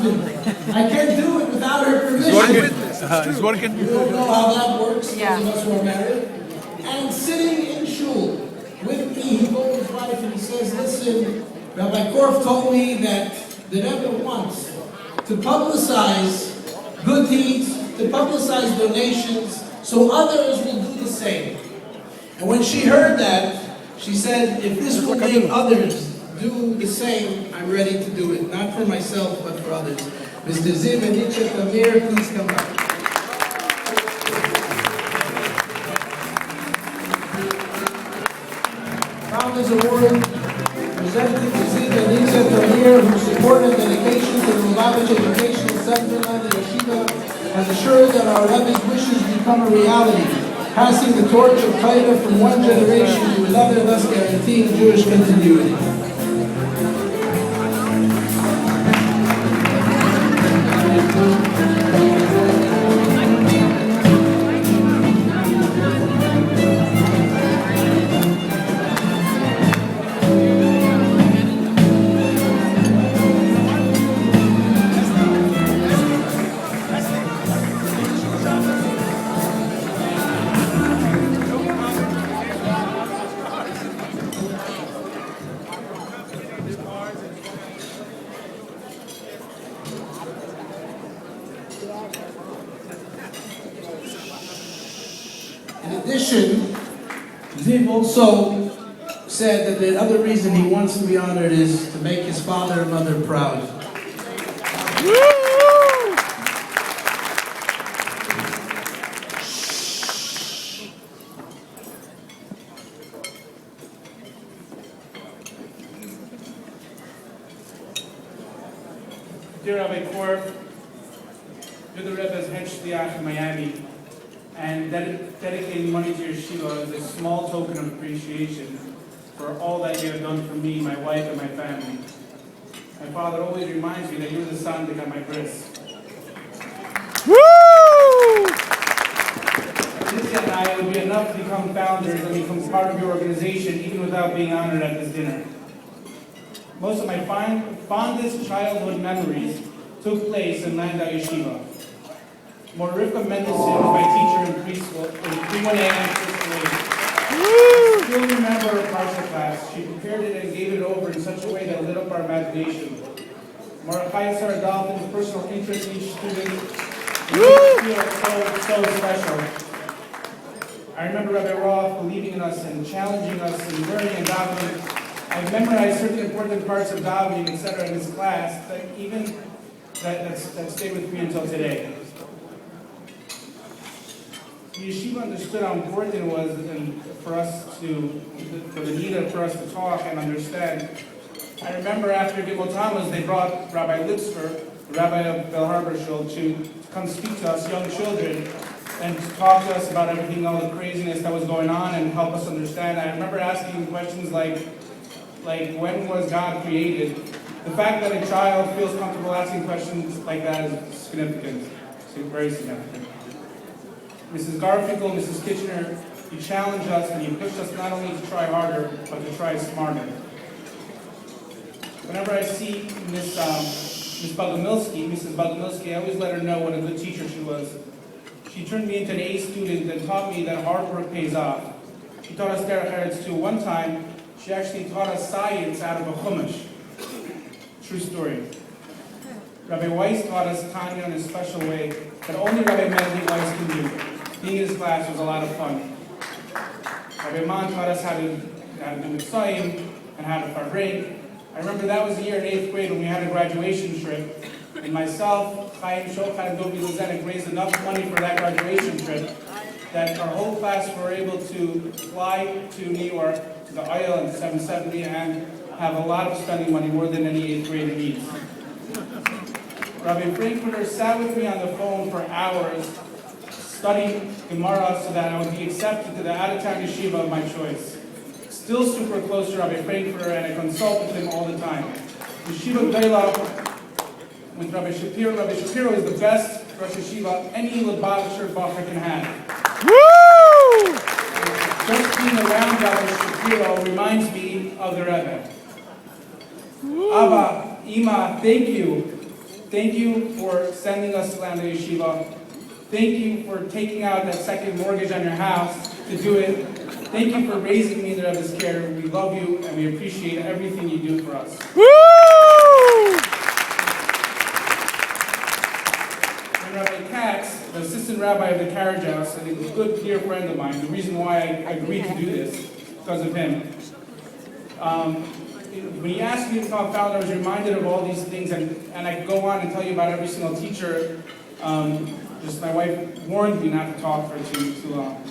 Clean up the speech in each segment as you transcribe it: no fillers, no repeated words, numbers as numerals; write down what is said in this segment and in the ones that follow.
often. I can't do it without her permission. He's working. You don't know how that works, Yeah. those of us who are married. And sitting in shul with me, he told his wife and he says, listen, Rabbi Korf told me that the Rebbe wants to publicize good deeds, to publicize donations, so others will do the same. And when she heard that, she said, if this will make others do the same, I'm ready to do it. Not for myself, but for others. Mr. Ziv and Nitzchia Tamir, please come back. Founders Award presented to Ziv and Nitzchia Tamir, whose support and dedication to the Lubavitch Educational Center and the Yeshiva has assured that our Rebbe's wishes become a reality, passing the torch of Torah from one generation to another, thus guaranteeing Jewish continuity. In addition, Ziv also said that the other reason he wants to be honored is to make his father and mother proud. Dear Rabbi Korf, you're the Rebbe's head shliach in Miami, and dedicating money to Yeshiva is a small token of appreciation for all that you have done for me, my wife, and my family. My father always reminds me that you're the sandik on my bris. Nitzchia and I, it would be enough to become founders and become part of your organization even without being honored at this dinner. Most of my fondest childhood memories took place in Landau Yeshiva. Morifka Mendelson was my teacher in preschool, in pre-1A and first grade. I still remember her parsha class. She prepared it and gave it over in such a way that lit up our imagination. Mordechai Saradalfin's personal interest in each student made us feel so special. I remember Rabbi Roth believing in us and challenging us and learning and davening. I memorized certain important parts of davening, etc. in his class that stayed with me until today. The yeshiva understood how important it was for the need for us to talk and understand. I remember after Gimel Tammuz, they brought Rabbi Litzker, the rabbi of Bel Harbor Shul, to come speak to us young children and to talk to us about everything, all the craziness that was going on, and help us understand. I remember asking questions like when was God created? The fact that a child feels comfortable asking questions like that is significant. It's very significant. Mrs. Garfinkel, Mrs. Kitchener, you challenged us and you pushed us not only to try harder, but to try smarter. Whenever I see Mrs. Bogomilsky, I always let her know what a good teacher she was. She turned me into an A student and taught me that hard work pays off. She taught us derech eretz too. One time, she actually taught us science out of a chumash. True story. Rabbi Weiss taught us Tanya in a special way that only Rabbi Mendy Weiss can do. Being in his class was a lot of fun. Rabbi Man taught us how to do mitzvahim and how to farbrink. I remember that was the year in 8th grade when we had a graduation trip, and myself, Chaim Shochat, and Dovi Luzenik raised enough money for that graduation trip that our whole class were able to fly to New York, to the Isle in 770, and have a lot of spending money, more than any 8th grader needs. Rabbi Frankfurter sat with me on the phone for hours, studying Gemara so that I would be accepted to the out-of-town yeshiva of my choice. Still super close to Rabbi Frankfurter, and I consult with him all the time. Yeshiva Gdela with Rabbi Shapiro. Rabbi Shapiro is the best Rosh Yeshiva any Lubavitcher Bacher can have. Woo! Just being around Rabbi Shapiro reminds me of the Rebbe. Abba, Ima, thank you thank you for sending us to Lambda Yeshiva. Thank you for taking out that second mortgage on your house to do it. Thank you for raising me in the Rebbe's care. We love you and we appreciate everything you do for us. Woo! And Rabbi Katz, the assistant rabbi of the carriage house, and a good dear friend of mine, the reason why I agreed to do this, because of him. When he asked me to become a founder, I was reminded of all these things, and I could go on and tell you about every single teacher. Just my wife warned me not to talk for too long.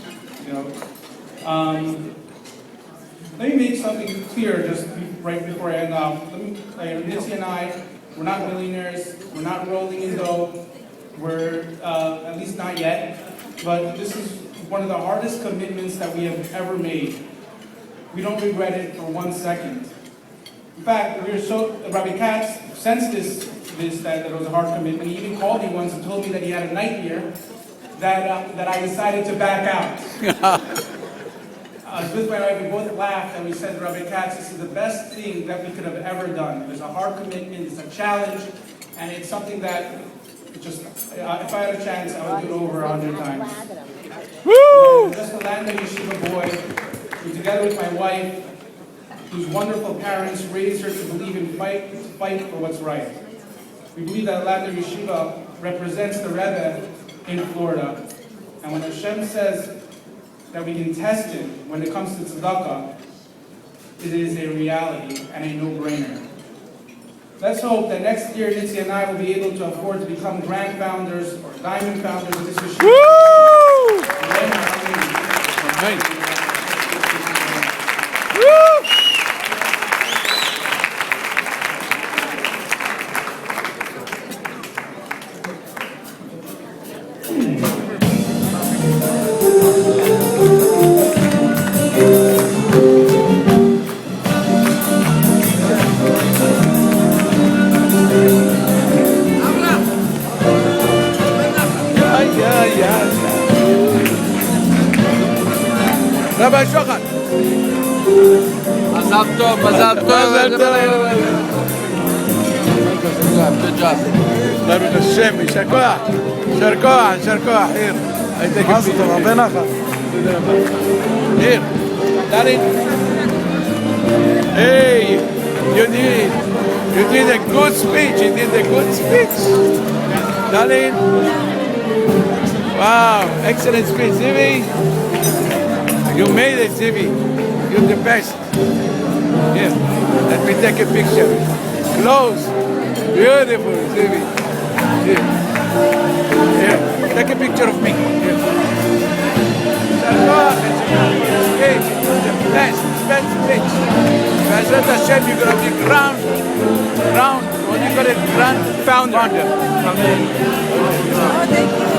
Let me make something clear just right before I end off. Nitzchia and I, we're not millionaires. We're not rolling in dough. We're at least not yet. But this is one of the hardest commitments that we have ever made. We don't regret it for 1 second. In fact, Rabbi Katz sensed that it was a hard commitment. He even called me once and told me that he had a nightmare that I decided to back out. I was with my wife, we both laughed, and we said, Rabbi Katz, this is the best thing that we could have ever done. It's a hard commitment, it's a challenge, and it's something that if I had a chance, I would do it over 100 times. Woo! Just a Lambda Yeshiva boy, who together with my wife, whose wonderful parents raised her to believe in fight for what's right. We believe that Lambda Yeshiva represents the Rebbe in Florida. And when Hashem says that we can test it when it comes to tzedakah, it is a reality and a no-brainer. Let's hope that next year Nitzchia and I will be able to afford to become grand founders or diamond founders of this Yeshiva. Woo! Amen. Woo! רבי שוחט. מזל טוב, מזל טוב. מזל טוב. Good job. ברוך השם, יישר כוח. יישר כוח, יישר כוח, עיר. מה זאת אומרת? הרבה נחת. עיר. דלין. Hey, you did a good speech. You did a good speech. Darling. Wow, excellent speech, Zivi. You made it, Zivi. You're the best. Here, let me take a picture. Close. Beautiful, Zivi. Here. Here. Take a picture of me. Here. Speech. The best speech. Bezrat Hashem, you're going to be ground, what do you call it? Grand founder. Oh, thank you.